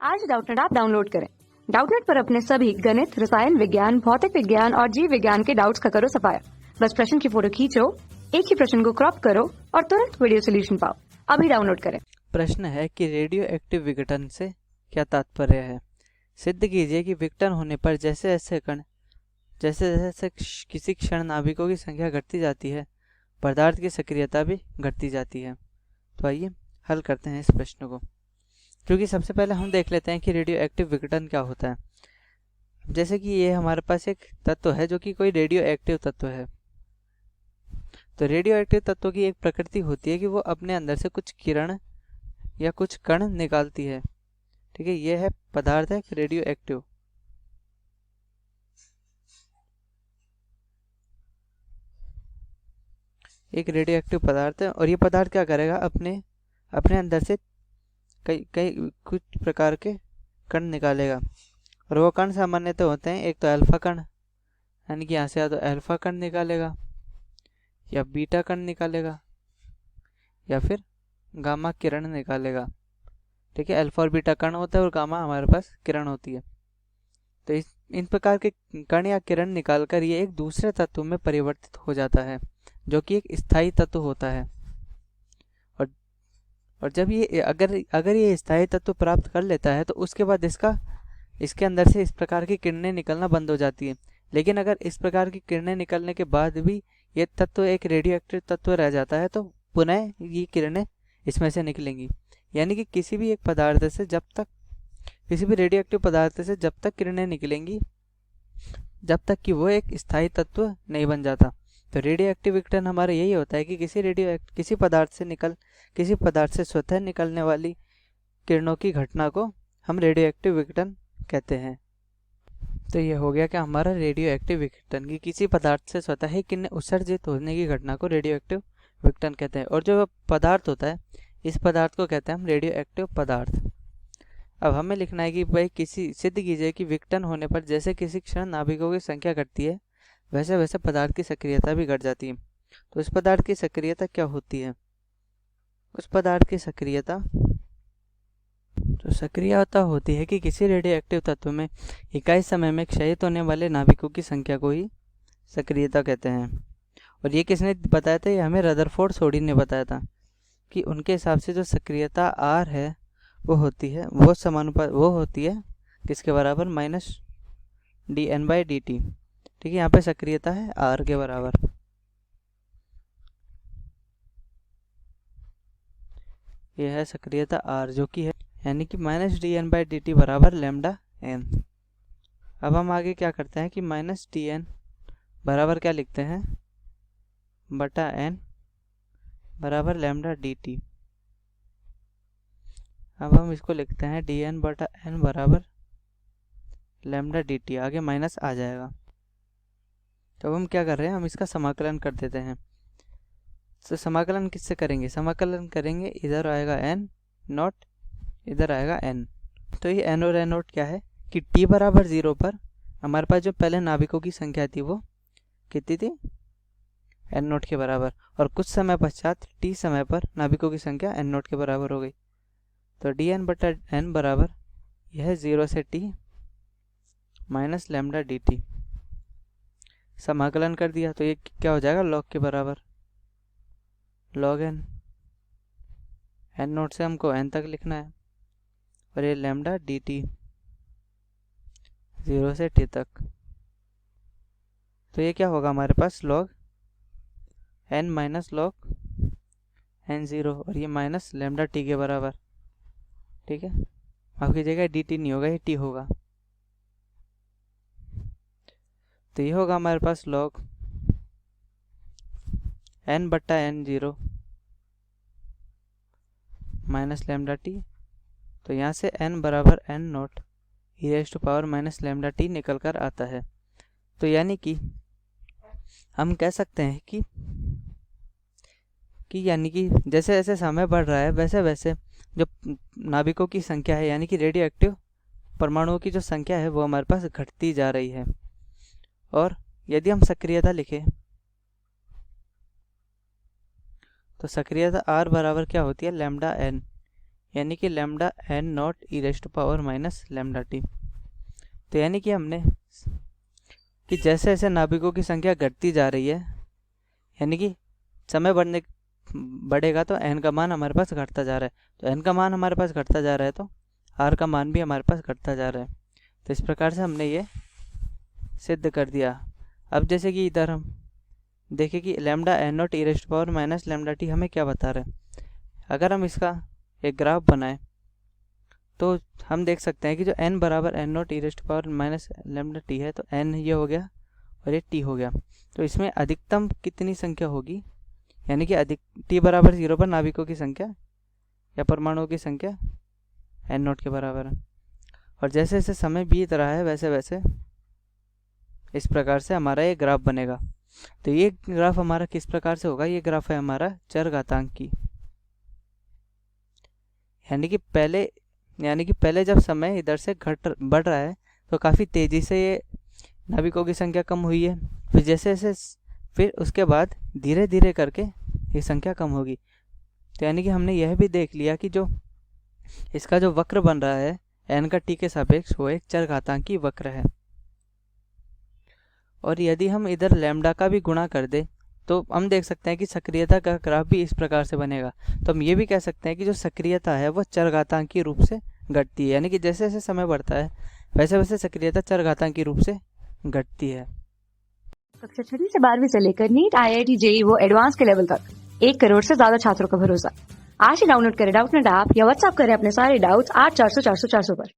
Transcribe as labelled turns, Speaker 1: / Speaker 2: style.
Speaker 1: आज Doubtnut app download करें। Doubtnut पर अपने सभी गणित, रसायन विज्ञान, भौतिक विज्ञान और जीव विज्ञान के डाउट्स का करो सफाया। बस प्रश्न की फोटो खींचो, एक ही प्रश्न को क्रॉप करो और तुरंत वीडियो सोल्यूशन पाओ। अभी डाउनलोड करें।
Speaker 2: प्रश्न है कि रेडियो एक्टिव विघटन से क्या तात्पर्य है। सिद्ध कीजिए कि विघटन होने पर जैसे जैसे किसी क्षण नाभिकों की संख्या घटती जाती है, पदार्थ की सक्रियता भी घटती जाती है। तो आइए हल करते हैं इस प्रश्न को। क्योंकि सबसे पहले हम देख लेते हैं कि रेडियो एक्टिव विघटन क्या होता है। जैसे कि ये हमारे पास एक तत्व है जो कि कोई रेडियो एक्टिव तत्व है। तो रेडियो एक्टिव तत्व की एक प्रकृति होती है कि वो अपने अंदर से कुछ किरण या कुछ कण निकालती है। ठीक है, ये है पदार्थ है रेडियो एक्टिव। एक रेडियो एक्टिव पदार्थ है और ये पदार्थ क्या करेगा, अपने अंदर से कई कई कुछ प्रकार के कण निकालेगा। और वो कण सामान्यतः होते हैं, एक तो अल्फा कण, यानी कि यहाँ से या तो अल्फा कण निकालेगा या बीटा कण निकालेगा या फिर गामा किरण निकालेगा। ठीक है, अल्फा और बीटा कण होता है और गामा हमारे पास किरण होती है। तो इन प्रकार के कण या किरण निकालकर ये एक दूसरे तत्व में परिवर्तित हो जाता है जो कि एक स्थायी तत्व होता है। और जब ये अगर ये स्थायी तत्व प्राप्त कर लेता है तो उसके बाद इसके अंदर से इस प्रकार की किरणें निकलना बंद हो जाती है। लेकिन अगर इस प्रकार की किरणें निकलने के बाद भी ये तत्व एक रेडियो एक्टिव तत्व रह जाता है तो पुनः ये किरणें इसमें से निकलेंगी। यानी कि किसी भी रेडियो एक्टिव पदार्थ से जब तक किरणें निकलेंगी जब तक कि वो एक स्थायी तत्व नहीं बन जाता। तो रेडियो एक्टिव विघटन हमारा यही होता है कि किसी पदार्थ से स्वतः निकलने वाली किरणों की घटना को हम रेडियो एक्टिव विघटन कहते हैं। तो ये हो गया कि हमारा रेडियो एक्टिव विघटन की किसी पदार्थ से स्वतः ही किरणें उत्सर्जित होने की घटना को रेडियो एक्टिव विघटन कहते हैं। और जो पदार्थ होता है इस पदार्थ को कहते हैं हम रेडियो एक्टिव पदार्थ। अब हमें लिखना है कि भाई सिद्ध कीजिए कि विघटन होने पर जैसे किसी क्षण नाभिकों की संख्या घटती है वैसे वैसे पदार्थ की सक्रियता भी घट जाती है। तो इस पदार्थ की सक्रियता क्या होती है? उस पदार्थ की सक्रियता होती है कि किसी रेडियो एक्टिव तत्व में इकाई समय में क्षयित होने वाले नाभिकों की संख्या को ही सक्रियता कहते हैं। और ये किसने बताया था? ये हमें रदरफोर्ड सोडी ने बताया था कि उनके हिसाब से जो सक्रियता आर है वो होती है किसके बराबर? -dn/dt। ठीक है, यहाँ पे सक्रियता है आर के बराबर। यह है सक्रियता आर जो कि है यानी कि -dn/dt बराबर लैम्डा एन। अब हम आगे क्या करते हैं कि -dn बराबर क्या लिखते हैं? बटा एन बराबर लैम्डा dt। अब हम इसको लिखते हैं dn बटा एन बराबर लैम्डा dt, आगे माइनस आ जाएगा। तो अब हम क्या कर रहे हैं, हम इसका समाकलन कर देते हैं। तो समाकलन किससे करेंगे? समाकलन करेंगे, इधर आएगा एन नॉट, इधर आएगा एन। तो ये एन और एन नॉट क्या है कि t बराबर 0 पर हमारे पास जो पहले नाभिकों की संख्या थी वो कितनी थी? एन नॉट के बराबर। और कुछ समय पश्चात t समय पर नाभिकों की संख्या एन नॉट के बराबर हो गई। तो dn बटा एन बराबर यह 0 से t माइनस लैम्डा dt। समाकलन कर दिया तो ये क्या हो जाएगा? लॉग के बराबर लॉग एन। एन नोट से हमको एन तक लिखना है और ये लैम्डा dt 0 से t तक। तो ये क्या होगा हमारे पास? Log n minus log n 0 और ये माइनस लैम्डा t के बराबर। ठीक है, माफ कीजिएगा dt नहीं होगा, ये t होगा। तो ये होगा हमारे पास लॉग एन बट्टा एन 0 माइनस लैम्डा टी। तो यहाँ से n बराबर n naught e⁻ minus lambda t निकल कर आता है। तो यानी कि हम कह सकते हैं कि जैसे जैसे समय बढ़ रहा है वैसे वैसे जो नाभिकों की संख्या है यानी कि रेडियो एक्टिव परमाणुओं की जो संख्या है वो हमारे पास घटती जा रही है। और यदि हम सक्रियता लिखें तो सक्रियता आर बराबर क्या होती है? Lambda n. यानी कि lambda n naught e raise to power minus lambda t. तो यानी कि हमने कि जैसे जैसे नाभिकों की संख्या घटती जा रही है, यानी कि समय बढ़ेगा तो एन का मान हमारे पास घटता जा रहा है। तो एन का मान हमारे पास घटता जा रहा है तो आर का मान भी हमारे पास घटता जा रहा है। तो इस प्रकार से हमने ये सिद्ध कर दिया। अब जैसे कि इधर हम देखें कि lambda n naught e raise to power minus lambda t हमें क्या बता रहा है। अगर हम इसका एक ग्राफ बनाएं तो हम देख सकते हैं कि जो n बराबर n naught e raise to power minus lambda t है, तो n ये हो गया और ये t हो गया। तो इसमें अधिकतम कितनी संख्या होगी, यानी कि अधिक t बराबर 0 पर नाभिकों की संख्या या परमाणुओं की संख्या n नॉट के बराबर है। और जैसे जैसे समय बीत रहा है वैसे वैसे इस प्रकार से हमारा ये ग्राफ बनेगा। तो ये ग्राफ हमारा किस प्रकार से होगा, ये ग्राफ है हमारा चरघातांक की। यानी कि पहले जब समय इधर से बढ़ रहा है तो काफ़ी तेज़ी से ये नाभिकों की संख्या कम हुई है। फिर जैसे जैसे फिर उसके बाद धीरे धीरे करके ये संख्या कम होगी। तो यानी कि हमने यह भी देख लिया कि जो इसका जो वक्र बन रहा है n का t के सापेक्ष, वो एक चरघातांकी वक्र है। और यदि हम इधर लैम्डा का भी गुणा कर दें तो हम देख सकते हैं कि सक्रियता का ग्राफ भी इस प्रकार से बनेगा। तो हम ये भी कह सकते हैं कि जो सक्रियता है वो चरघातांकी रूप से घटती है, यानी कि जैसे जैसे समय बढ़ता है वैसे वैसे सक्रियता चरघातांकी रूप से घटती है।
Speaker 1: कक्षा 6वीं से 12वीं से लेकर नीट, IIT, JEE वो एडवांस के लेवल तक 1 करोड़ से ज्यादा छात्रों का भरोसा। आज ही डाउनलोड करें डाउटनेट ऐप या व्हाट्सएप करें अपने सारे डाउट्स 8400 400 400 पर।